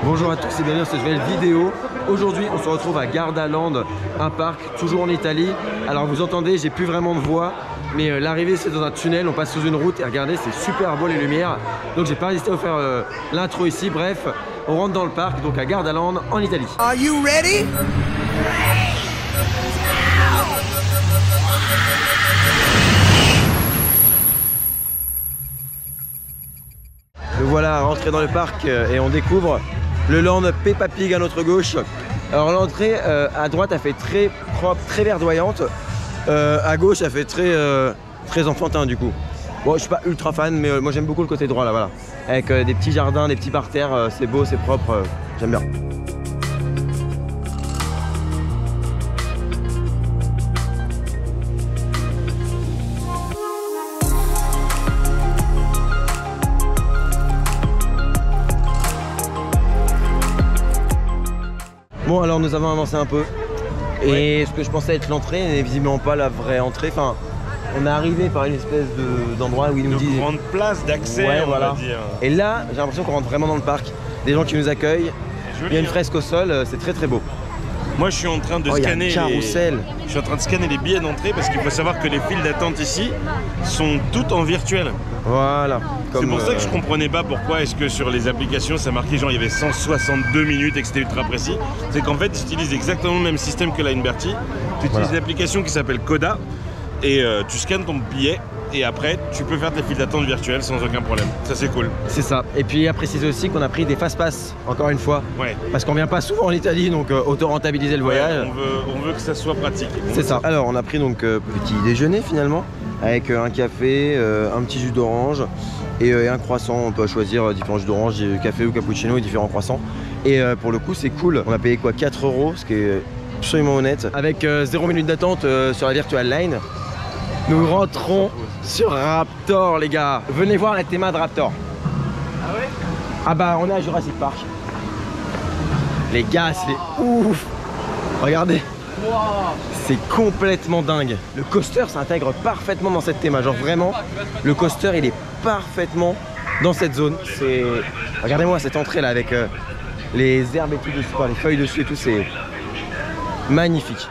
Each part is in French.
Bonjour à tous et bienvenue dans cette nouvelle vidéo. Aujourd'hui on se retrouve à Gardaland, un parc toujours en Italie. Alors vous entendez, j'ai plus vraiment de voix, mais l'arrivée c'est dans un tunnel, on passe sous une route et regardez c'est super beau les lumières. Donc j'ai pas hésité à vous faire l'intro ici. Bref, on rentre dans le parc, donc à Gardaland en Italie. Are you ready? Le voilà rentré dans le parc et on découvre le land Peppa Pig à notre gauche. Alors l'entrée à droite elle fait très propre, très verdoyante. À gauche elle fait très enfantin du coup. Bon je suis pas ultra fan mais moi j'aime beaucoup le côté droit là, voilà. Avec des petits jardins, des petits parterres, c'est beau, c'est propre, j'aime bien. Bon alors nous avons avancé un peu et ce que je pensais être l'entrée n'est visiblement pas la vraie entrée. Enfin, on est arrivé par une espèce d'endroit où ils nous disent une grande place d'accès, ouais, on voilà. va dire. Et là j'ai l'impression qu'on rentre vraiment dans le parc. Des gens qui nous accueillent. Joli, il y a une hein. fresque au sol, c'est très beau. Moi je suis en train de scanner je suis en train de scanner les billets d'entrée parce qu'il faut savoir que les files d'attente ici sont toutes en virtuel. Voilà. C'est pour ça que je comprenais pas pourquoi est-ce que sur les applications ça marquait genre il y avait 162 minutes et que c'était ultra précis. C'est qu'en fait tu utilises exactement le même système que la Inberti. Tu utilises une application qui s'appelle Coda et tu scannes ton billet et après tu peux faire tes files d'attente virtuelles sans aucun problème. Ça c'est cool. C'est ça. Et puis à préciser aussi qu'on a pris des fast-pass encore une fois. Ouais. Parce qu'on vient pas souvent en Italie donc autant rentabiliser le voyage. Ouais, on veut que ça soit pratique. C'est ça. Alors on a pris donc petit déjeuner finalement avec un café, un petit jus d'orange et un croissant. On peut choisir différents jus d'orange, café ou cappuccino et différents croissants. Et pour le coup c'est cool. On a payé quoi, 4 €, ce qui est absolument honnête. Avec 0 minute d'attente sur la Virtual Line. Nous rentrons sur Raptor les gars. Venez voir la théma de Raptor. Ah ouais? Ah bah on est à Jurassic Park. Les gars c'est ouf. Regardez. Wow. C'est complètement dingue. Le coaster s'intègre parfaitement dans cette théma. Genre vraiment, le coaster il est parfaitement dans cette zone. C'est, regardez-moi cette entrée là avec les herbes et tout dessus, les feuilles dessus et tout, c'est magnifique.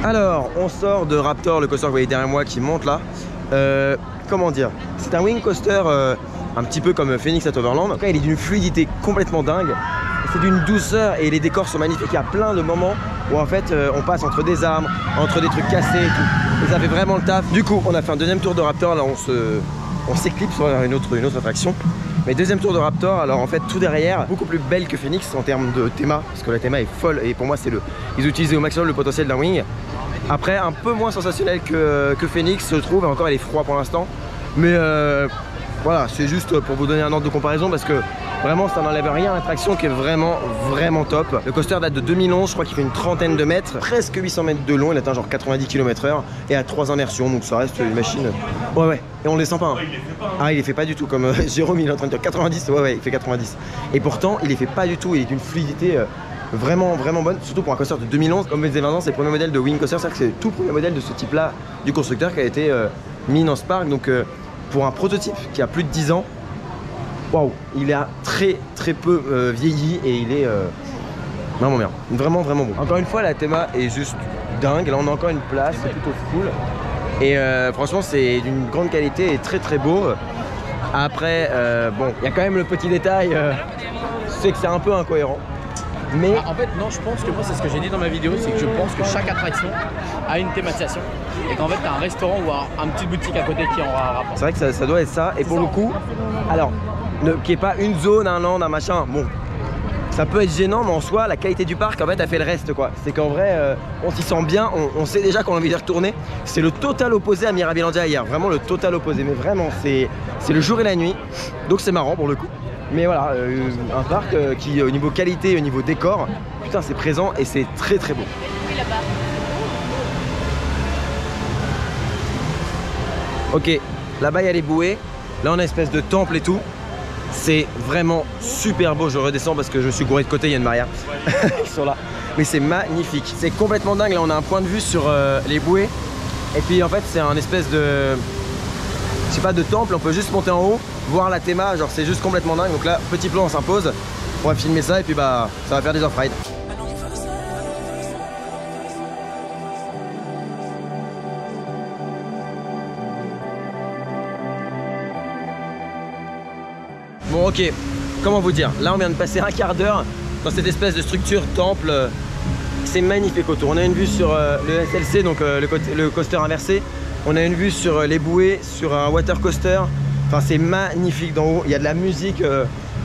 Alors, on sort de Raptor, le coaster que vous voyez derrière moi qui monte là. Comment dire? C'est un wing coaster un petit peu comme Phoenix at Overland. En tout cas, il est d'une fluidité complètement dingue. C'est d'une douceur et les décors sont magnifiques. Il y a plein de moments où en fait on passe entre des arbres, entre des trucs cassés et tout. Et ça fait vraiment le taf. Du coup, on a fait un deuxième tour de Raptor. Là, on s'éclipse sur une autre attraction. Mais deuxième tour de Raptor, alors en fait tout derrière, beaucoup plus belle que Phoenix en termes de théma, parce que la théma est folle et pour moi c'est ils utilisent au maximum le potentiel d'un wing. Après un peu moins sensationnel que Phoenix je trouve, et encore il est froid pour l'instant. Mais voilà, c'est juste pour vous donner un ordre de comparaison parce que vraiment ça n'enlève rien à l'attraction qui est vraiment top. Le coaster date de 2011, je crois qu'il fait une trentaine de mètres, presque 800 mètres de long, il atteint genre 90 km/h et à 3 immersions, donc ça reste une machine. Ouais, et on le descend pas. Hein. Ah, il les fait pas du tout, comme Jérôme il est en train de dire 90, ouais, il fait 90. Et pourtant, il les fait pas du tout, il est d'une fluidité vraiment bonne, surtout pour un coaster de 2011. Comme vous disais Vincent, c'est le premier modèle de wing coaster, c'est-à-dire que c'est le tout premier modèle de ce type-là du constructeur qui a été mis dans ce parc. Donc pour un prototype qui a plus de 10 ans, waouh, il a très peu vieilli et il est Vraiment bien, vraiment vraiment bon. Encore une fois, la théma est juste dingue. Là, on a encore une place, c'est plutôt cool. Et franchement, c'est d'une grande qualité et très très beau. Après, bon, il y a quand même le petit détail, c'est que c'est un peu incohérent. Mais en fait, non, je pense que moi, c'est ce que j'ai dit dans ma vidéo, c'est que je pense que chaque attraction a une thématisation et qu'en fait, tu as un restaurant ou un petit boutique à côté qui aura un rapport. C'est vrai que ça doit être ça. Et pour le coup, alors, qu'il n'y ait pas une zone, un land, un machin, bon, ça peut être gênant, mais en soi, la qualité du parc, en fait, a fait le reste, quoi. C'est qu'en vrai, on s'y sent bien, on sait déjà qu'on a envie d'y retourner. C'est le total opposé à Mirabilandia hier, vraiment le total opposé. Mais vraiment, c'est le jour et la nuit. Donc c'est marrant pour le coup. Mais voilà, un parc qui, au niveau qualité, au niveau décor, putain, c'est présent et c'est très très beau. Ok, là-bas il y a les bouées. Là on a une espèce de temple et tout. C'est vraiment super beau. Je redescends parce que je suis gouré de côté, il y a une Maria. Ils sont là. Mais c'est magnifique. C'est complètement dingue. Là on a un point de vue sur les bouées. Et puis en fait c'est un espèce de, je sais pas, de temple. On peut juste monter en haut, voir la théma. Genre c'est juste complètement dingue. Donc là, petit plan, on s'impose. On va filmer ça et puis bah ça va faire des off-rides. Bon ok, comment vous dire, là on vient de passer un quart d'heure dans cette espèce de structure temple. C'est magnifique autour. On a une vue sur le SLC, donc le coaster inversé. On a une vue sur les bouées, sur un water coaster. Enfin c'est magnifique d'en haut. Il y a de la musique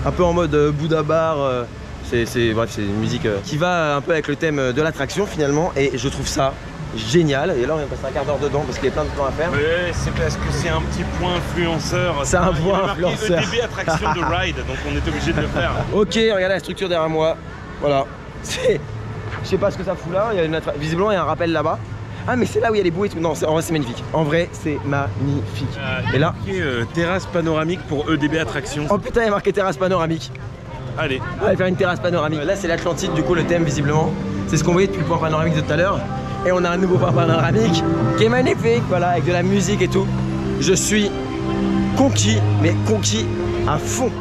un peu en mode Bouddha bar. Bref, c'est une musique qui va un peu avec le thème de l'attraction finalement. Et je trouve ça génial. Et là on vient de passer un quart d'heure dedans parce qu'il y a plein de plans à faire. Ouais, c'est parce que c'est un petit point influenceur. C'est un point influenceur. EDB attraction de ride, donc on est obligé de le faire. Ok, regardez la structure derrière moi. Voilà. Je sais pas ce que ça fout là. Il y a visiblement il y a un rappel là-bas. Ah mais c'est là où il y a les bouées et tout. Non, en vrai c'est magnifique. En vrai c'est magnifique. Et là, terrasse panoramique pour EDB attraction. Oh putain, il y a marqué terrasse panoramique. Allez. On va faire une terrasse panoramique. Là c'est l'Atlantide, du coup le thème visiblement. C'est ce qu'on voyait depuis le point panoramique de tout à l'heure. Et on a un nouveau point panoramique qui est magnifique, voilà, avec de la musique et tout. Je suis conquis, mais conquis à fond.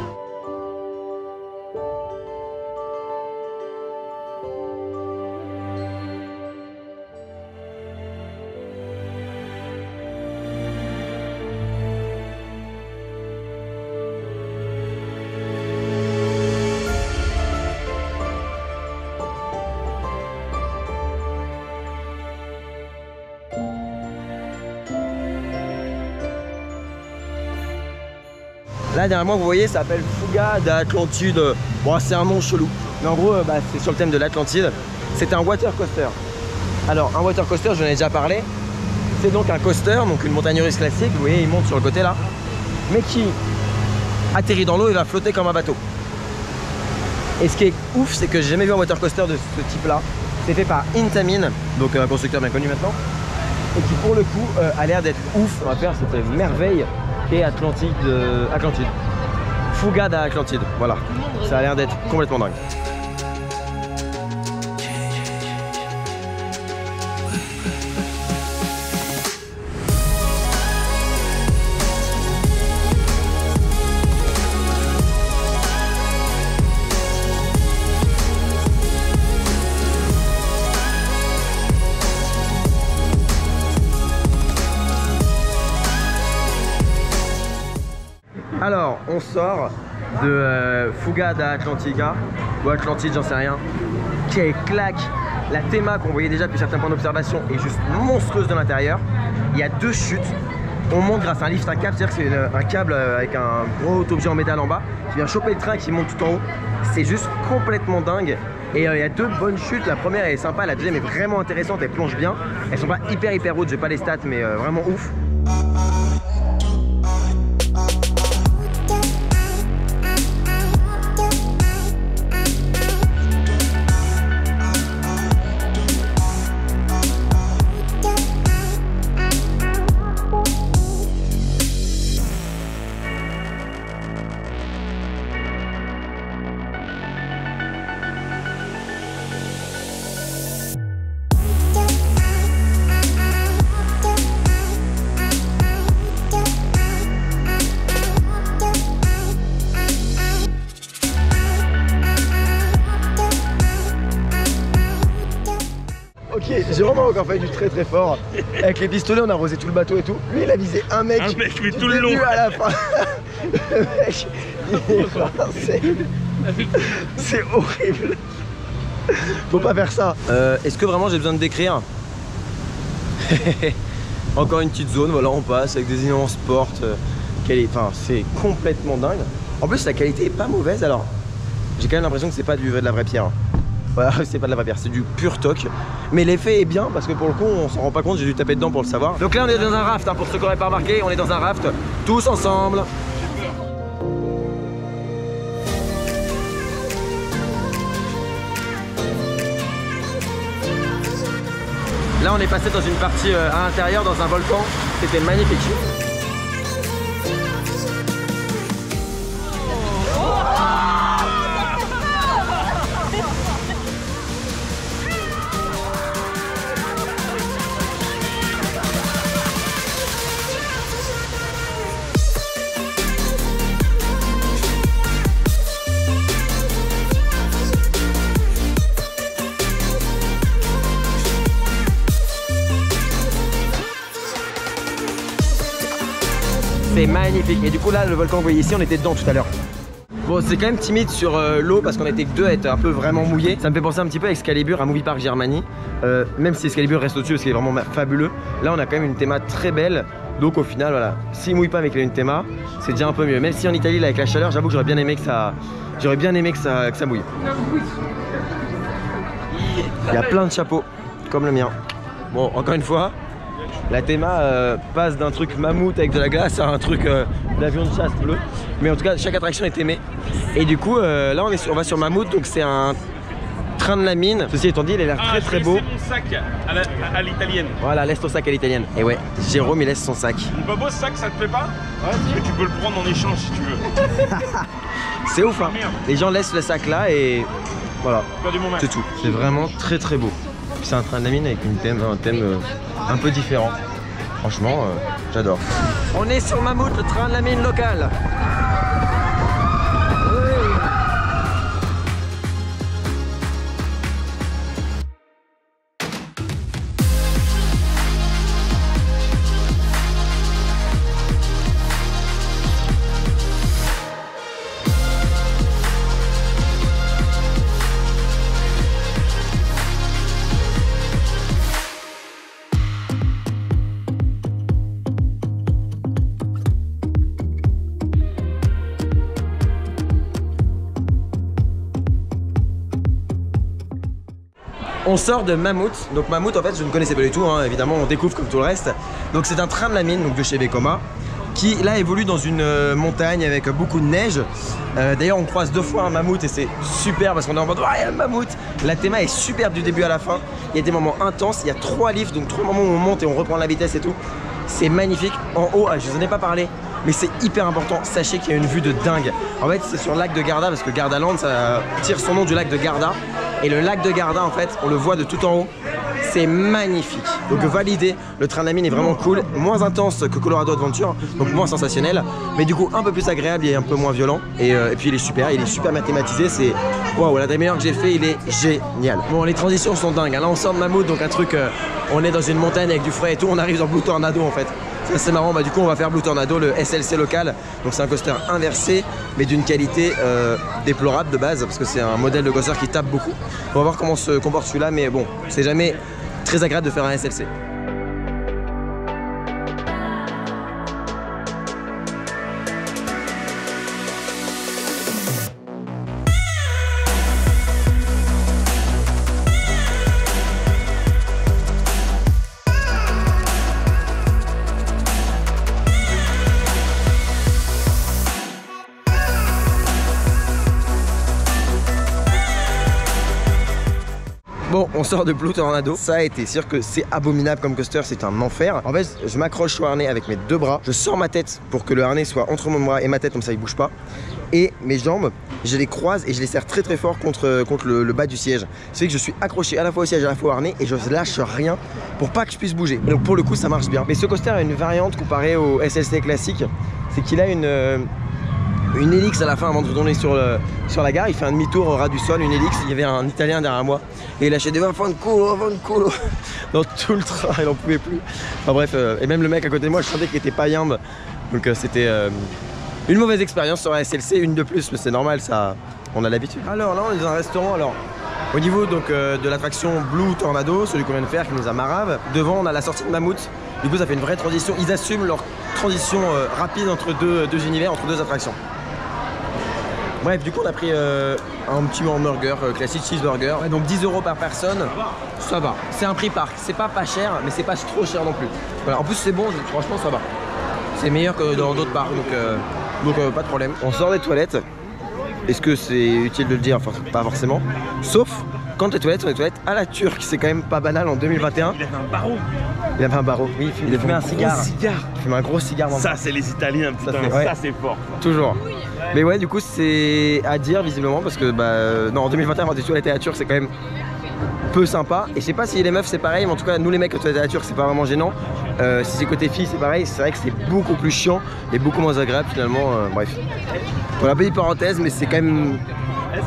Là derrière moi vous voyez ça s'appelle Fuga d'Atlantide. Bon c'est un nom chelou. Mais en gros c'est sur le thème de l'Atlantide. C'est un water coaster. Alors un water coaster j'en ai déjà parlé. C'est donc un coaster, donc une montagne russe classique. Vous voyez il monte sur le côté là. Mais qui atterrit dans l'eau et va flotter comme un bateau. Et ce qui est ouf c'est que j'ai jamais vu un water coaster de ce type là. C'est fait par Intamin, donc un constructeur bien connu maintenant. Et qui pour le coup a l'air d'être ouf. On va faire cette merveille et Atlantide. Fuga d'Atlantide, voilà. Ça a l'air d'être complètement dingue. Alors, on sort de Fuga d'Atlantica, ou Atlantide, j'en sais rien, qui est claque. La théma qu'on voyait déjà depuis certains points d'observation est juste monstrueuse de l'intérieur. Il y a deux chutes. On monte grâce à un lift à câble, c'est-à-dire que c'est un câble avec un gros objet en métal en bas qui vient choper le train qui monte tout en haut. C'est juste complètement dingue. Et il y a deux bonnes chutes. La première est sympa, la deuxième est vraiment intéressante, elle plonge bien. Elles sont pas hyper hautes, j'ai pas les stats, mais vraiment ouf. Jérôme a encore fait du très très fort. Avec les pistolets, on a arrosé tout le bateau et tout. Lui, il a visé un mec mais tout le long. À la fin. Le mec, c'est horrible. Faut pas faire ça. Est-ce que vraiment j'ai besoin de décrire? Encore une petite zone, voilà, on passe avec des innombrables sports. Enfin, c'est complètement dingue. En plus, la qualité est pas mauvaise. Alors, j'ai quand même l'impression que c'est pas de la vraie pierre. Voilà, c'est pas de la vraie pierre, c'est du pur toc. Mais l'effet est bien parce que pour le coup, on s'en rend pas compte. J'ai dû taper dedans pour le savoir. Donc là, on est dans un raft. Hein, pour ceux qui n'auraient pas remarqué, on est dans un raft, tous ensemble. Là, on est passé dans une partie à l'intérieur, dans un volcan. C'était magnifique. C'est magnifique. Et du coup là, le volcan que vous voyez ici, on était dedans tout à l'heure. Bon, c'est quand même timide sur l'eau parce qu'on était que deux à être un peu vraiment mouillés. Ça me fait penser un petit peu à Excalibur, à Movie Park Germany. Même si Excalibur reste au-dessus parce qu'il est vraiment fabuleux. Là, on a quand même une théma très belle. Donc au final, voilà, s'il mouille pas avec une théma, c'est déjà un peu mieux. Même si en Italie, là, avec la chaleur, j'avoue que j'aurais bien aimé que ça mouille. Il y a plein de chapeaux, comme le mien. Bon, encore une fois, la théma passe d'un truc mammouth avec de la glace à un truc d'avion de chasse bleu. Mais en tout cas, chaque attraction est aimée. Et du coup, là, on va sur Mammouth, donc c'est un train de la mine. Ceci étant dit, il a l'air très très beau. Mon sac à l'italienne. Voilà, laisse ton sac à l'italienne. Et ouais, Jérôme, il laisse son sac. Il est pas beau ce sac, ça te plaît pas? Ouais, mais tu peux le prendre en échange si tu veux. C'est ouf, hein. Les gens laissent le sac là et voilà, c'est tout. C'est vraiment très très beau. C'est un train de la mine avec un thème un peu différent. Franchement, j'adore. On est sur Mammouth, le train de la mine local. On sort de Mammouth, donc Mammouth en fait je ne connaissais pas du tout, hein. Évidemment on découvre comme tout le reste. Donc c'est un train de la mine, donc de chez Vekoma, qui là évolue dans une montagne avec beaucoup de neige. D'ailleurs on croise deux fois un mammouth et c'est super parce qu'on est en mode oh, il y a un mammouth. La théma est super du début à la fin, il y a des moments intenses, il y a 3 lifts, donc 3 moments où on monte et on reprend la vitesse et tout. C'est magnifique. En haut, je vous en ai pas parlé, mais c'est hyper important, sachez qu'il y a une vue de dingue. En fait c'est sur le lac de Garda parce que Gardaland ça tire son nom du lac de Garda. Et le lac de Garda en fait, on le voit de tout en haut, c'est magnifique. Donc validé, le train de la mine est vraiment cool, moins intense que Colorado Adventure, donc moins sensationnel, mais du coup un peu plus agréable et un peu moins violent. Et puis il est super mathématisé, c'est waouh, l'un des meilleurs que j'ai fait, il est génial. Bon, les transitions sont dingues, là on sort de Mammouth, donc un truc, on est dans une montagne avec du frais et tout, on arrive dans Blue Tornado en fait. Ça c'est marrant, bah du coup on va faire Blue Tornado, le SLC local. Donc c'est un coaster inversé mais d'une qualité déplorable de base parce que c'est un modèle de coaster qui tape beaucoup. On va voir comment se comporte celui-là, mais bon, c'est jamais très agréable de faire un SLC. Bon, on sort de Blue Tornado, ça a été sûr que c'est abominable comme coaster, c'est un enfer. En fait, je m'accroche au harnais avec mes 2 bras, je sors ma tête pour que le harnais soit entre mon bras et ma tête, comme ça il bouge pas. Et mes jambes, je les croise et je les serre très très fort contre le bas du siège. C'est que je suis accroché à la fois au siège, à la fois au harnais et je lâche rien pour pas que je puisse bouger. Et donc pour le coup, ça marche bien. Mais ce coaster a une variante comparée au SLC classique, c'est qu'il a une hélice à la fin avant de retourner sur la gare. Il fait un demi-tour au ras du sol, une hélice. Il y avait un Italien derrière moi et il lâchait des vaffanculo dans tout le train, il en pouvait plus. Enfin bref, et même le mec à côté de moi, je sentais qu'il était pas yambe. Donc c'était une mauvaise expérience sur la SLC, une de plus, mais c'est normal, ça, on a l'habitude. Alors là, on est dans un restaurant. Alors au niveau donc de l'attraction Blue Tornado, celui qu'on vient de faire, qui nous a marave, devant on a la sortie de Mammouth. Du coup ça fait une vraie transition, ils assument leur transition rapide entre deux univers, entre deux attractions. Bref, du coup on a pris un petit hamburger classique cheeseburger, donc 10 € par personne, ça va. C'est un prix parc, c'est pas cher, mais c'est pas trop cher non plus. Voilà. En plus c'est bon, franchement ça va. C'est meilleur que dans d'autres parcs, donc pas de problème. On sort des toilettes. Est-ce que c'est utile de le dire? Enfin, pas forcément. Sauf quand les toilettes sont des toilettes à la turque, c'est quand même pas banal en 2021. Il avait un barreau. Il avait un barreau. Oui, il a fumé un cigare. Il fumait un gros cigare. Ça, c'est les Italiens, putain. Ça, c'est fort. Toujours. Mais ouais, du coup, c'est à dire visiblement parce que non, en 2021, avoir des toilettes à la turque, c'est quand même peu sympa. Et je sais pas si les meufs c'est pareil, mais en tout cas, nous les mecs, les toilettes à la turque, c'est pas vraiment gênant. Si c'est côté filles, c'est pareil. C'est vrai que c'est beaucoup plus chiant et beaucoup moins agréable finalement. Bref. Voilà, petite parenthèse, mais c'est quand même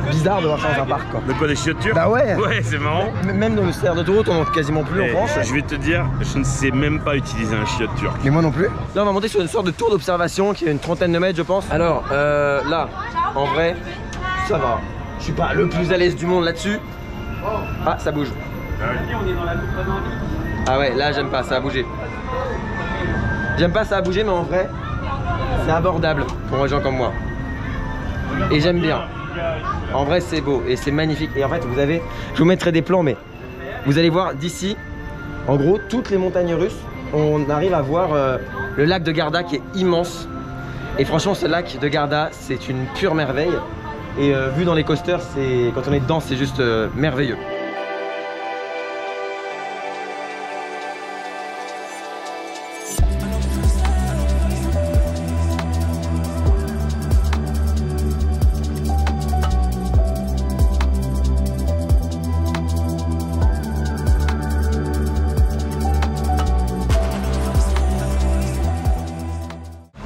bizarre de voir ça dans un parc, quoi. De quoi, des chiottes turques? Bah ouais. Ouais, c'est marrant. Même dans le cerf d'autoroute, on en quasiment plus en France. Je vais te dire, je ne sais même pas utiliser un chiotte turc. Mais moi non plus. Là, on va monter sur une sorte de tour d'observation qui est une trentaine de mètres, je pense. Alors, là, en vrai, ça va. Je suis pas le plus à l'aise du monde là-dessus. Ah, ça bouge. Ah ouais, là, j'aime pas, ça a bougé. J'aime pas, ça a bougé, mais en vrai, c'est abordable pour les gens comme moi. Et j'aime bien. En vrai c'est beau et c'est magnifique. Et en fait vous avez, je vous mettrai des plans, mais vous allez voir d'ici, en gros toutes les montagnes russes, on arrive à voir le lac de Garda qui est immense. Et franchement ce lac de Garda c'est une pure merveille. Et vu dans les coasters, quand on est dedans c'est juste merveilleux.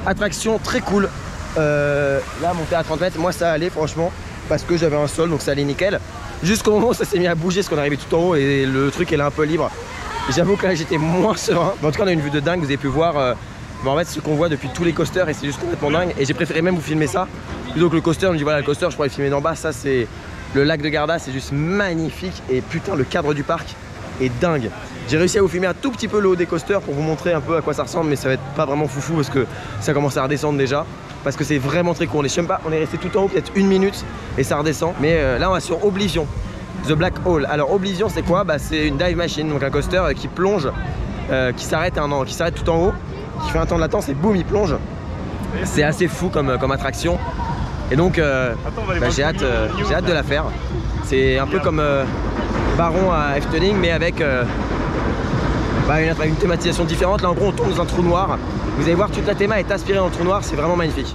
Attraction très cool. Là monter à 30 mètres, moi ça allait franchement parce que j'avais un sol donc ça allait nickel. Jusqu'au moment où ça s'est mis à bouger parce qu'on est arrivé tout en haut et le truc est un peu libre. J'avoue que là j'étais moins serein. Mais en tout cas on a une vue de dingue, vous avez pu voir en fait ce qu'on voit depuis tous les coasters et c'est juste complètement dingue. Et j'ai préféré même vous filmer ça plutôt que le coaster. On me dit voilà le coaster je pourrais le filmer d'en bas, ça c'est le lac de Garda, c'est juste magnifique. Et putain le cadre du parc est dingue. J'ai réussi à vous filmer un tout petit peu le haut des coasters pour vous montrer un peu à quoi ça ressemble, mais ça va être pas vraiment foufou parce que ça commence à redescendre déjà. Parce que c'est vraiment très court. Je sais pas, on est resté tout en haut peut-être 1 minute et ça redescend. Mais là on va sur Oblivion, The Black Hole. Alors Oblivion c'est quoi? C'est une dive machine, donc un coaster qui plonge, qui s'arrête tout en haut, qui fait un temps de latence et boum il plonge. C'est assez fou comme attraction. Et donc j'ai hâte de la faire. C'est un peu comme Baron à Efteling mais avec une thématisation différente. Là en gros on tourne dans un trou noir. Vous allez voir toute la théma est inspirée dans le trou noir, c'est vraiment magnifique.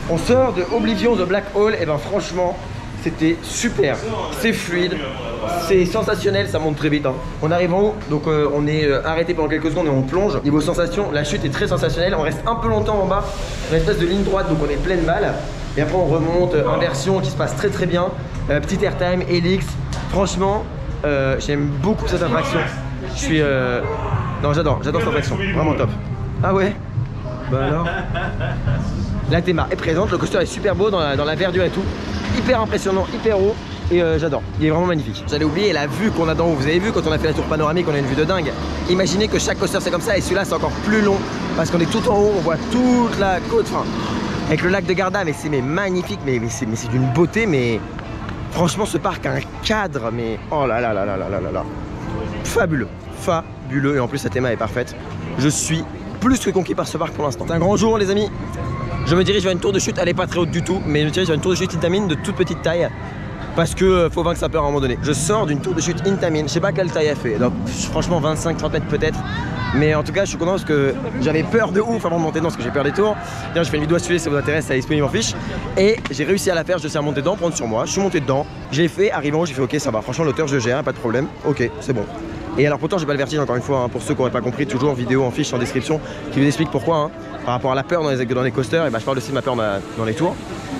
On sort de Oblivion The Black Hole, et ben franchement, c'était super. C'est fluide, c'est sensationnel, ça monte très vite. Hein. On arrive en haut, donc on est arrêté pendant quelques secondes et on plonge. Niveau sensation, la chute est très sensationnelle. On reste un peu longtemps en bas, une espèce de ligne droite, donc on est pleine balle. Et après on remonte, inversion qui se passe très très bien. Petit airtime, Helix. Franchement, j'aime beaucoup cette attraction. Je suis... Non, j'adore cette attraction, vraiment top. Ah ouais? Bah alors? La théma est présente, le coaster est super beau dans la verdure et tout. Hyper impressionnant, hyper haut. Et j'adore, il est vraiment magnifique. J'allais oublier la vue qu'on a d'en haut. Vous avez vu quand on a fait la tour panoramique, on a une vue de dingue. Imaginez que chaque coaster c'est comme ça et celui-là c'est encore plus long parce qu'on est tout en haut, on voit toute la côte, enfin, avec le lac de Garda, mais c'est magnifique, mais c'est d'une beauté, mais franchement ce parc a un cadre, mais oh là là là là là là là là. Fabuleux, fabuleux, et en plus sa théma est parfaite. Je suis plus que conquis par ce parc pour l'instant. C'est un grand jour les amis. Je me dirige vers une tour de chute, elle est pas très haute du tout, mais je me dirige vers une tour de chute Intamin de toute petite taille. Parce que faut vaincre sa peur à un moment donné. Je sors d'une tour de chute Intamin, je sais pas quelle taille elle fait, donc franchement 25-30 mètres peut-être. Mais en tout cas je suis content parce que j'avais peur de ouf avant de monter dedans parce que j'ai peur des tours. D'ailleurs je fais une vidéo à suivre si ça vous intéresse, ça est disponible en fiche. Et j'ai réussi à la faire, je suis à monter dedans, prendre sur moi, je suis monté dedans, j'ai fait, arrivant j'ai fait ok ça va, franchement l'auteur je gère, pas de problème, ok c'est bon. Et alors pourtant j'ai pas le vertige encore une fois, hein, pour ceux qui n'auraient pas compris, toujours vidéo en fiche en description qui vous explique pourquoi, hein, par rapport à la peur dans les coasters, et bah, je parle aussi de ma peur dans les tours.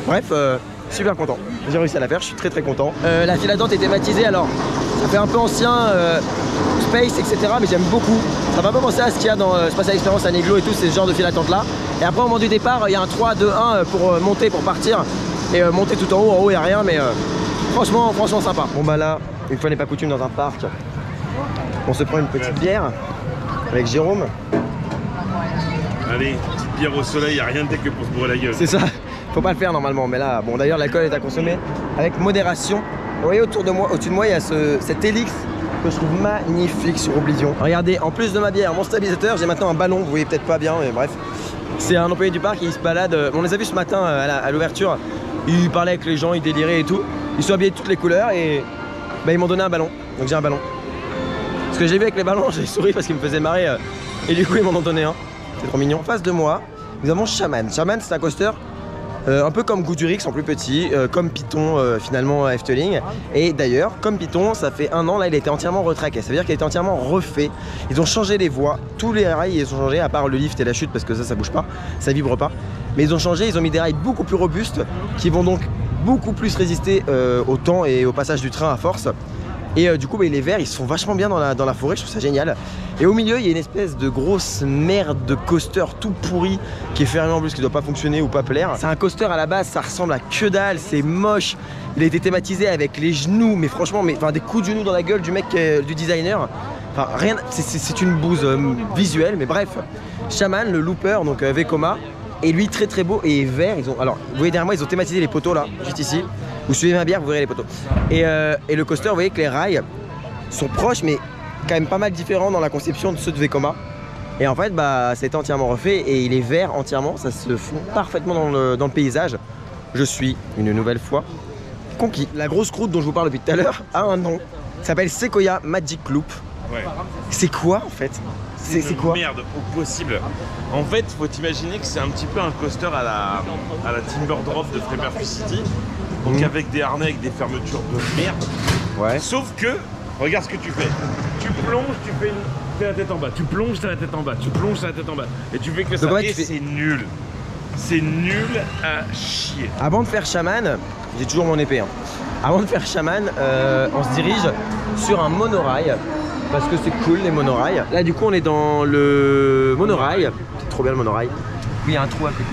Bref, super content, j'ai réussi à la faire, je suis très content. La file d'attente est thématisée, alors ça fait un peu ancien, space etc, mais j'aime beaucoup. Ça m'a pas penser à ce qu'il y a dans Spatial Experience à Neglo et tout, c'est ce genre de file d'attente là. Et après au moment du départ, il y a un 3, 2, 1 pour monter, pour partir, et monter tout en haut il n'y a rien, mais franchement sympa. Bon bah là, une fois n'est pas coutume dans un parc, on se prend une petite bière avec Jérôme. Allez, petite bière au soleil, y a rien de tel que pour se bourrer la gueule. C'est ça, faut pas le faire normalement, mais là, bon d'ailleurs l'alcool est à consommer avec modération. Vous voyez autour de moi, au-dessus de moi, il y a cet Helix que je trouve magnifique sur Oblivion. Regardez, en plus de ma bière, mon stabilisateur, j'ai maintenant un ballon, vous voyez peut-être pas bien, mais bref. C'est un employé du parc, il se balade, on les a vus ce matin à l'ouverture, il parlait avec les gens, il délirait et tout. Ils sont habillés de toutes les couleurs et bah, ils m'ont donné un ballon, donc j'ai un ballon. Ce que j'ai vu avec les ballons, j'ai souri parce qu'ils me faisaient marrer et du coup ils m'en ont donné un. C'est trop mignon. En face de moi, nous avons Shaman. Shaman c'est un coaster un peu comme Goudurix en plus petit, comme Python finalement à Efteling. Et d'ailleurs, comme Python, ça fait un an là, il a été entièrement retraqué. Ça veut dire qu'il a été entièrement refait. Ils ont changé les voies, tous les rails ils ont changé à part le lift et la chute parce que ça bouge pas, ça vibre pas. Mais ils ont changé, ils ont mis des rails beaucoup plus robustes qui vont donc beaucoup plus résister au temps et au passage du train à force. Et du coup bah, les verts ils sont vachement bien dans la forêt, je trouve ça génial. Et au milieu il y a une espèce de grosse merde de coaster tout pourri qui est fermé en plus, qui doit pas fonctionner ou pas plaire. C'est un coaster à la base, ça ressemble à que dalle, c'est moche. Il a été thématisé avec les genoux, mais franchement des coups de genoux dans la gueule du mec, du designer. Enfin rien, c'est une bouse visuelle, mais bref. Shaman, le looper, donc Vekoma, et lui très beau et vert. Alors vous voyez derrière moi ils ont thématisé les poteaux là, juste ici. Vous suivez ma bière, vous verrez les poteaux. Et le coaster, vous voyez que les rails sont proches, mais quand même pas mal différents dans la conception de ceux de Vekoma. Et en fait, bah, ça a été entièrement refait et il est vert entièrement, ça se fond parfaitement dans le paysage. Je suis, une nouvelle fois, conquis. La grosse croûte dont je vous parle depuis tout à l'heure a un nom. Ça s'appelle Sequoia Magic Loop. Ouais. C'est quoi en fait? C'est quoi? Merde, au possible. En fait, faut t'imaginer que c'est un petit peu un coaster à la Timber Drop de Free City. Donc avec des harnais, avec des fermetures de merde. Ouais. Sauf que, regarde ce que tu fais. Tu plonges, tu fais la tête en bas. Tu plonges, t'as la tête en bas. Tu plonges, t'as la tête en bas. Et tu fais que ça. Donc, et c'est nul. C'est nul à chier. Avant de faire Shaman, j'ai toujours mon épée. Hein. Avant de faire Shaman, on se dirige sur un monorail. Parce que c'est cool les monorails. Là du coup on est dans le monorail. C'est trop bien le monorail. Oui, il y a un trou à côté.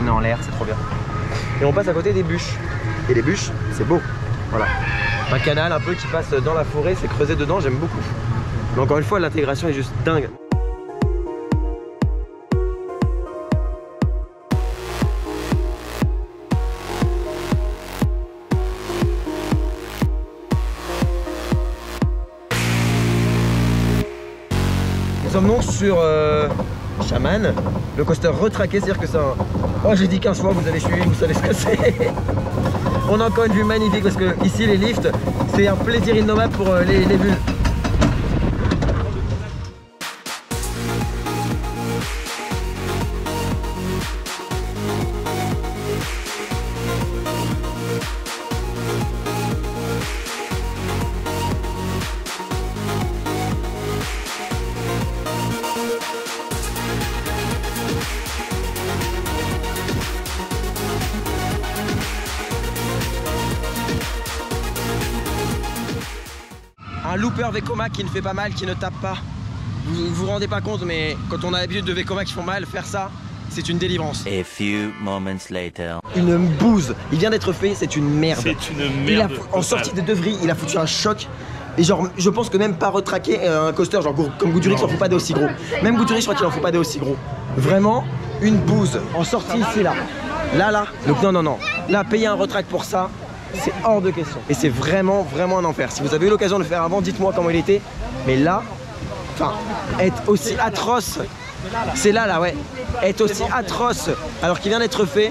On est en l'air, c'est trop bien. Et on passe à côté des bûches. Et les bûches, c'est beau. Voilà. Un canal un peu qui passe dans la forêt, c'est creusé dedans, j'aime beaucoup. Mais encore une fois, l'intégration est juste dingue. Nous sommes donc sur Shaman, le coaster retraqué, c'est-à-dire que c'est un... Oh, j'ai dit 15 fois, vous avez suivi, vous savez ce que c'est. On a encore une vue magnifique parce que ici les lifts, c'est un plaisir innommable pour les bulles. un looper Vekoma qui ne fait pas mal, qui ne tape pas. Vous vous rendez pas compte, mais quand on a l'habitude de Vekoma qui font mal, faire ça, c'est une délivrance. A few moments later. Une bouse. Il vient d'être fait, c'est une merde. C'est une merde. En sortie de Devry, il a foutu un choc. Et genre, je pense que même pas retraquer un coaster, genre comme Goudurix, il en faut pas des aussi gros. Même Goudurix, je crois qu'il en faut pas des aussi gros. Vraiment, une bouse. En sortie ici, là. Là. Donc non. Là, payer un retract pour ça, c'est hors de question. Et c'est vraiment un enfer. Si vous avez eu l'occasion de le faire avant, dites-moi comment il était. Mais là, enfin, être aussi atroce, c'est là, ouais. Être aussi atroce alors qu'il vient d'être fait,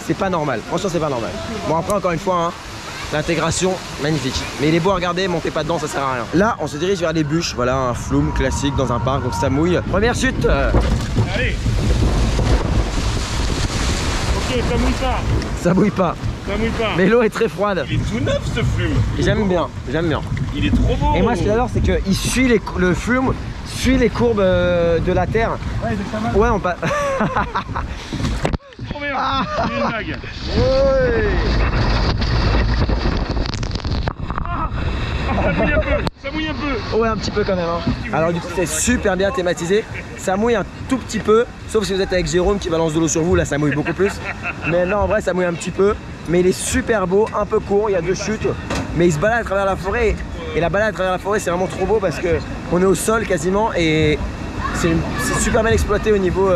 c'est pas normal. Franchement, c'est pas normal. Bon, après, encore une fois, hein, l'intégration, magnifique. Mais il est beau à regarder, montez pas dedans, ça sert à rien. Là, on se dirige vers les bûches. Voilà, un flume classique dans un parc, donc ça mouille. Première chute. Allez. Ok, ça mouille pas. Ça mouille pas. Ça mouille pas. Mais l'eau est très froide. Il est tout neuf ce flume. J'aime bien. Il est trop beau. Et moi, ce que j'adore, c'est qu'il suit le flume, suit les courbes de la terre. Ouais, on passe. Trop bien. C'est une blague. Ouais. Ça mouille un peu. Ouais, un petit peu quand même. Hein. Alors du coup, c'est super bien thématisé. Ça mouille un tout petit peu, sauf si vous êtes avec Jérôme qui balance de l'eau sur vous, là ça mouille beaucoup plus. Mais non, en vrai, ça mouille un petit peu. Mais il est super beau, un peu court, il y a 2 chutes. Mais il se balade à travers la forêt. Et la balade à travers la forêt, c'est vraiment trop beau parce que on est au sol quasiment et c'est super bien exploité au niveau.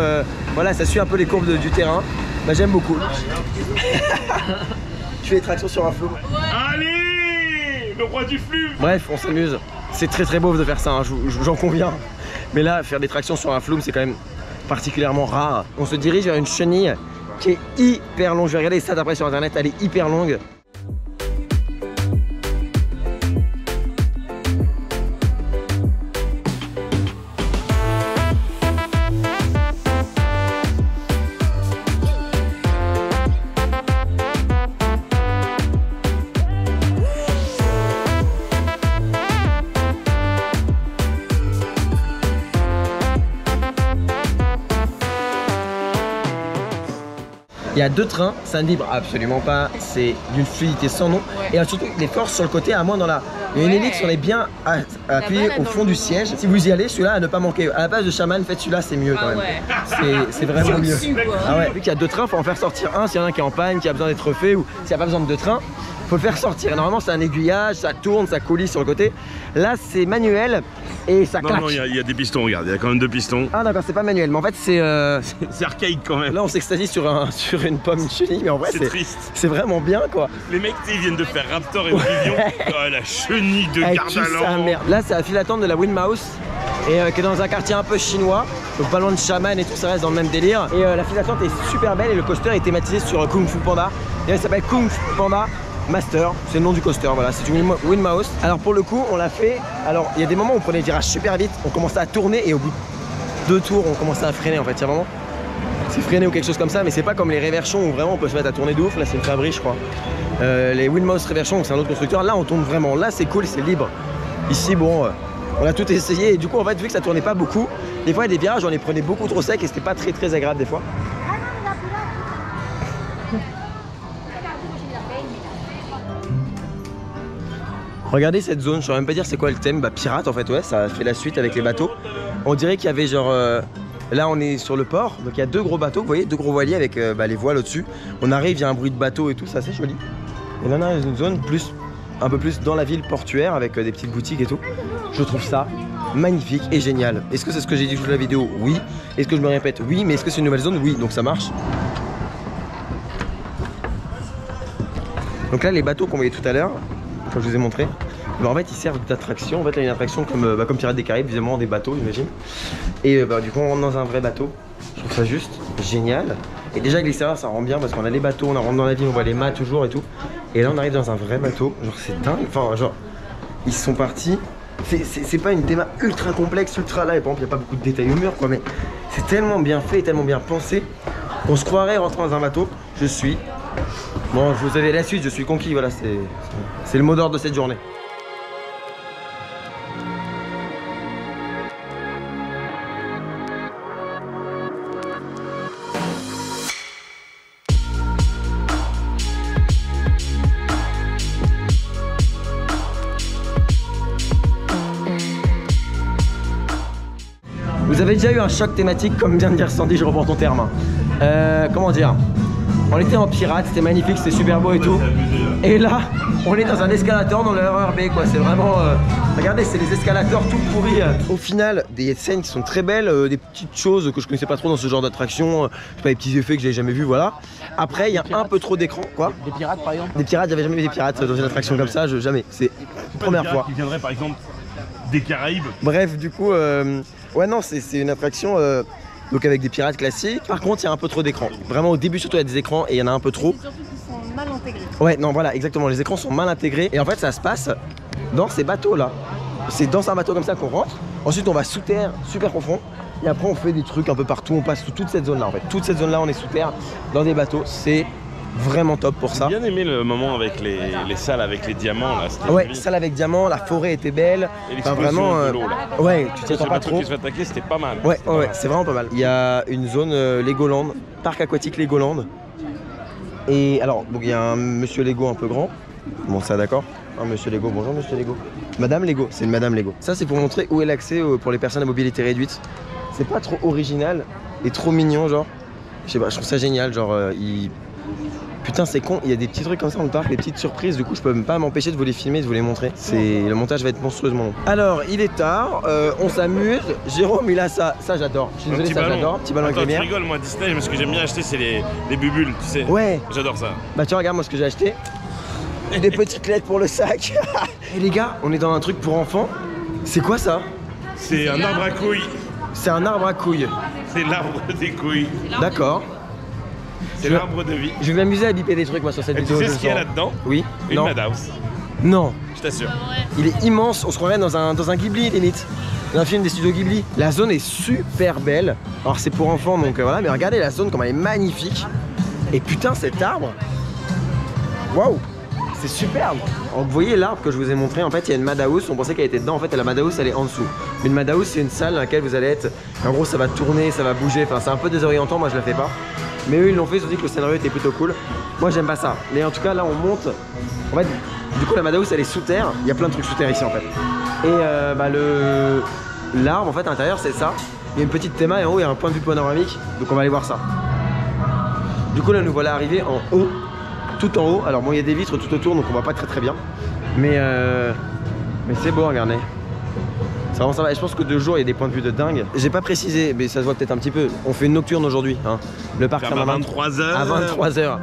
Voilà, ça suit un peu les courbes du terrain. Bah, j'aime beaucoup. Tu fais des tractions sur un flou. Allez, le roi du flume. Bref, on s'amuse. C'est très beau de faire ça, hein, j'en conviens. Mais là, faire des tractions sur un flume, c'est quand même particulièrement rare. On se dirige vers une chenille qui est hyper longue. Je vais regarder ça après sur internet, elle est hyper longue. Il y a 2 trains, ça ne vibre absolument pas, c'est d'une fluidité sans nom. Et surtout, les forces sur le côté, à moins dans la... Il y a une hélice, on est bien appuyé au fond du siège. Si vous y allez, celui-là à ne pas manquer. À la base de Shaman, faites celui-là, c'est mieux quand même. C'est vraiment mieux. Ah ouais, vu qu'il y a 2 trains, il faut en faire sortir un s'il y en a un qui est en panne, qui a besoin d'être refait ou s'il n'y a pas besoin de 2 trains. Faut le faire sortir. Et normalement, c'est un aiguillage, ça tourne, ça coulisse sur le côté. Là, c'est manuel et ça claque. Non, il y a des pistons, regarde, il y a quand même 2 pistons. Ah d'accord, c'est pas manuel, mais en fait, c'est... C'est archaïque quand même. Là, on s'extasie sur une pomme chenille, mais en vrai, c'est triste. C'est vraiment bien, quoi. Les mecs, ils viennent de faire Raptor et Oblivion. Oh, la chenille de Gardaland. Là, c'est la file d'attente de la Windmouse. Et qui est dans un quartier un peu chinois, donc pas loin de Shaman et tout, ça reste dans le même délire. Et la file d'attente est super belle et le coaster est thématisé sur Kung Fu Panda. Et il s'appelle Kung Fu Panda Master, c'est le nom du coaster, voilà, c'est une Windmouse. Alors pour le coup, on l'a fait, alors il y a des moments où on prenait des virages super vite, on commençait à tourner et au bout de 2 tours, on commençait à freiner en fait, il y a vraiment... C'est freiné ou quelque chose comme ça, mais c'est pas comme les réversions où vraiment on peut se mettre à tourner de ouf, là c'est une Fabrice je crois. Les Windmouse réversions, c'est un autre constructeur, là on tourne vraiment, là c'est cool, c'est libre. Ici bon, on a tout essayé et du coup en fait vu que ça tournait pas beaucoup, des fois il y a des virages on les prenait beaucoup trop secs et c'était pas très agréable des fois. Regardez cette zone, je saurais même pas dire c'est quoi le thème, bah pirate en fait, ouais, ça fait la suite avec les bateaux. On dirait qu'il y avait genre, là on est sur le port, donc il y a 2 gros bateaux, vous voyez, 2 gros voiliers avec les voiles au-dessus. On arrive, il y a un bruit de bateau et tout, c'est assez joli. Et là on a une zone un peu plus dans la ville portuaire avec des petites boutiques et tout. Je trouve ça magnifique et génial. Est-ce que c'est ce que j'ai dit toute la vidéo? Oui. Est-ce que je me répète? Oui. Mais est-ce que c'est une nouvelle zone? Oui, donc ça marche. Donc là les bateaux qu'on voyait tout à l'heure, comme je vous ai montré, bah en fait ils servent d'attraction. En fait là il y a une attraction comme Pirates des Caraïbes, évidemment des bateaux j'imagine. Et du coup on rentre dans un vrai bateau. Je trouve ça juste génial. Et déjà avec l'extérieur ça rend bien parce qu'on a les bateaux, on rentre dans la ville, on voit les mâts toujours et tout. Et là on arrive dans un vrai bateau, genre c'est dingue. Enfin genre ils sont partis. C'est pas une théma ultra complexe, ultra là, et par exemple il n'y a pas beaucoup de détails au mur quoi, mais c'est tellement bien fait et tellement bien pensé qu'on se croirait rentrer dans un bateau. Je suis... Bon, vous avez la suite, je suis conquis, voilà, c'est le mot d'ordre de cette journée. Vous avez déjà eu un choc thématique comme vient de dire Sandy, je reprends ton terme. Comment dire? On était en pirate, c'était magnifique, c'était super beau et tout. Et là, on est dans un escalator dans le RERB quoi. C'est vraiment... regardez, c'est les escalators tout pourris. Au final, des scènes qui sont très belles, des petites choses que je connaissais pas trop dans ce genre d'attraction. Je sais pas, des petits effets que j'avais jamais vus, voilà. Après, il y a un peu trop d'écran, quoi. Des pirates par exemple? Des pirates, j'avais jamais vu des pirates dans une attraction comme ça, jamais. C'est la première fois. Qui viendrait par exemple des Caraïbes. Bref, du coup, ouais non, c'est une attraction donc avec des pirates classiques. Par contre, il y a un peu trop d'écrans. Vraiment au début surtout il y a des écrans et il y en a un peu trop. Surtout qu'ils sont mal intégrés. Ouais, non, voilà, exactement. Les écrans sont mal intégrés et en fait, ça se passe dans ces bateaux là. C'est dans un bateau comme ça qu'on rentre. Ensuite, on va sous terre, super profond. Et après, on fait des trucs un peu partout. On passe sous toute cette zone là. En fait, toute cette zone là, on est sous terre dans des bateaux. C'est vraiment top pour ça. J'ai bien aimé le moment avec les salles avec les diamants là. Ouais, salle avec diamant, la forêt était belle. Et Enfin, l'explosion vraiment, de l'eau là. ouais, tu t'y attends pas trop. Qui se fait attaquer, c'était pas mal. Ouais, ouais, c'est vraiment pas mal. Il y a une zone Legoland, parc aquatique Legoland. Et alors, donc il y a un monsieur Lego un peu grand. Bon, ça d'accord. Un monsieur Lego, bonjour monsieur Lego. Madame Lego, c'est une madame Lego. Ça, c'est pour montrer où est l'accès pour les personnes à mobilité réduite. C'est pas trop original et trop mignon, genre. Je sais pas, je trouve ça génial, genre, Putain, c'est con, il y a des petits trucs comme ça dans le parc, des petites surprises, du coup je peux même pas m'empêcher de vous les filmer, de vous les montrer. Le montage va être monstrueusement long. Alors, il est tard, on s'amuse. Jérôme, il a ça j'adore. Je suis désolé, ça j'adore. Petit ballon avec Attends, lumière. tu rigoles, moi Disney, mais ce que j'aime bien acheter c'est les bubules, tu sais. Ouais. J'adore ça. Bah tu regardes moi ce que j'ai acheté. Des petites lettres pour le sac. Et les gars, on est dans un truc pour enfants. C'est quoi ça? C'est un arbre à couilles. C'est un arbre à couilles. C'est l'arbre des couilles. D'accord. C'est l'arbre de vie. Je vais m'amuser à biper des trucs moi sur cette Et vidéo. tu sais je ce qu'il y a sens. là-dedans? Oui. Une Non. Madhouse. Non. Je t'assure. Il est immense, on se croirait dans un Ghibli limite. Dans un film des studios Ghibli. La zone est super belle. Alors c'est pour enfants donc voilà, mais regardez la zone comme elle est magnifique. Et putain cet arbre. Waouh. C'est superbe. Alors, vous voyez l'arbre que je vous ai montré, en fait il y a une Madhouse, on pensait qu'elle était dedans, en fait la Madhouse elle est en dessous. Mais une Madhouse c'est une salle dans laquelle vous allez être, en gros ça va tourner, ça va bouger, enfin c'est un peu désorientant, moi je la fais pas. Mais eux ils l'ont fait, ils ont dit que le scénario était plutôt cool. Moi j'aime pas ça, mais en tout cas là on monte. En fait du coup la Madhouse elle est sous terre, il y a plein de trucs sous terre ici en fait. Et l'arbre en fait à l'intérieur c'est ça, il y a une petite théma et en haut il y a un point de vue panoramique, donc on va aller voir ça. Du coup là nous voilà arrivés en haut. Tout en haut, alors bon il y a des vitres tout autour donc on voit pas très bien. Mais c'est beau, regardez. C'est vraiment ça va. Et je pense que de jour il y a des points de vue de dingue. J'ai pas précisé, mais ça se voit peut-être un petit peu. On fait une nocturne aujourd'hui. Hein. Le parc ferme à 23h. À 23h.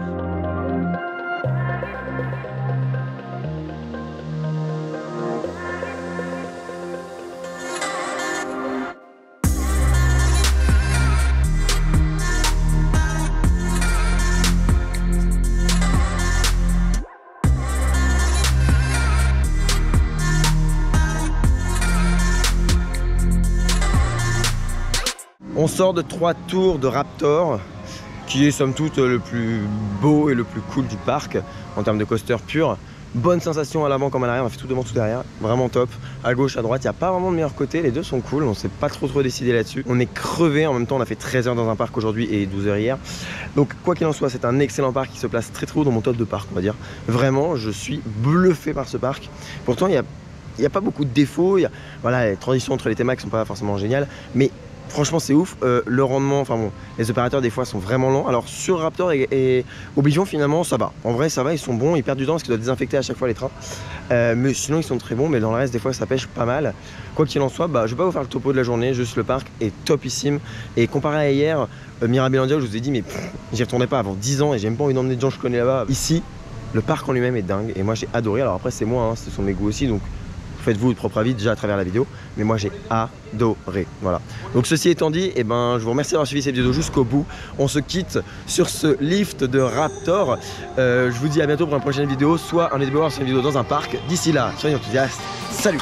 On sort de 3 tours de Raptor, qui est somme toute le plus beau et le plus cool du parc en termes de coaster pur. Bonne sensation à l'avant comme à l'arrière, on a fait tout devant, tout derrière, vraiment top. À gauche, à droite, il n'y a pas vraiment de meilleur côté, les deux sont cool, on s'est pas trop décidé là-dessus. On est crevé, en même temps on a fait 13 heures dans un parc aujourd'hui et 12 heures hier. Donc quoi qu'il en soit, c'est un excellent parc qui se place très haut dans mon top de parc, on va dire. Vraiment, je suis bluffé par ce parc. Pourtant, il n'y a pas beaucoup de défauts, voilà, les transitions entre les thématiques sont pas forcément géniales, mais franchement c'est ouf, le rendement, enfin bon, les opérateurs des fois sont vraiment lents. Alors sur Raptor et Oblivion finalement ça va. En vrai ça va, ils sont bons, ils perdent du temps parce qu'ils doivent désinfecter à chaque fois les trains. Mais sinon ils sont très bons, mais dans le reste des fois ça pêche pas mal. Quoi qu'il en soit, bah, je vais pas vous faire le topo de la journée, juste le parc est topissime. Et comparé à hier, Mirabilandia où je vous ai dit mais j'y retournais pas avant 10 ans et j'ai même pas envie d'emmener des gens que je connais là-bas. Ici, le parc en lui-même est dingue et moi j'ai adoré. Alors après c'est moi, hein, ce sont mes goûts aussi, donc faites-vous votre propre avis déjà à travers la vidéo, mais moi j'ai adoré, voilà. Donc ceci étant dit, eh ben, je vous remercie d'avoir suivi cette vidéo jusqu'au bout. On se quitte sur ce lift de Raptor. Je vous dis à bientôt pour une prochaine vidéo, soit un vidéo sur une vidéo dans un parc. D'ici là, soyez enthousiastes, salut!